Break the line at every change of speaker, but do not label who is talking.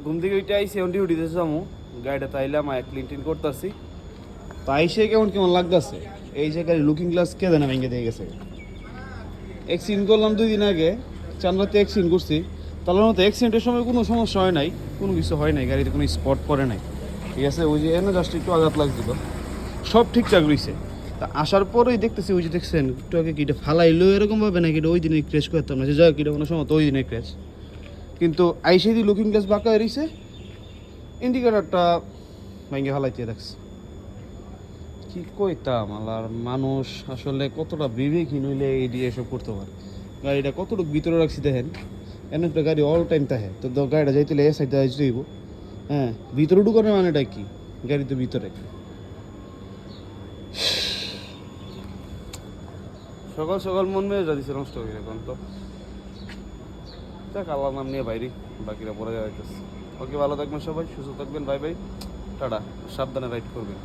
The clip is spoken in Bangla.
ঘুম থেকে উঠে আইসি এখন ডিউটিতে যাবো গাড়িটা তাইলাম ক্লিন টিন করতেছি তো আইসে কেমন কেমন লাগতেছে এই যে গাড়ি লুকিং গ্লাস কে জানে ভেঙে দিয়ে গেছে অ্যাক্সিডেন্ট করলাম 2 দিন আগে চান্দ্রাতে অ্যাক্সিডেন্ট করছি তাহলে মতো অ্যাক্সিডেন্টের সময় কোনো সমস্যা হয় নাই কোনো কিছু হয় নাই গাড়িতে কোনো স্পট পড়ে নাই ঠিক আছে ওই যে এনে জাস্ট একটু আঘাত লাগছিল সব ঠিকঠাক রয়েছে তা আসার পরেই দেখতেছি ওই যে দেখছেন একটু আগে কিটা ফালাইলো এরকমভাবে নাকি এটা ওই দিনে ক্র্যাশ করতাম না যে যাই কিটা কোনো সময় তো ওই দিনে ক্র্যাশ কিন্তু আইসে দিয়ে লুকিং গ্লাস বাঁকা রয়েছে ইন্ডিকেটারটা ভেঙে ফালাইতে রাখছে কি কইতাম আলার মানুষ আসলে কতটা বিবেকহীন হইলে এই দিয়ে এসব করতে পারে গাড়িটা কতটুকু ভিতরে রাখছি দেখেন এমন একটা গাড়ি অল টাইম থাকে তো গাড়িটা যাইতে এ সাইডে যাইব হ্যাঁ ভিতরে ঢুকানোর মানেটা কি গাড়ি তো ভিতরে সকাল সকাল মন মেয়ে যা দিছে নষ্ট হয়ে এখন তো দেখ আল্লাহ নাম নিয়ে বাইরে বাকিরা পরে যাইতেছে ওকে ভালো থাকবেন সবাই সুস্থ থাকবেন বাই বাই টাটা সাবধানে রাইড করবেন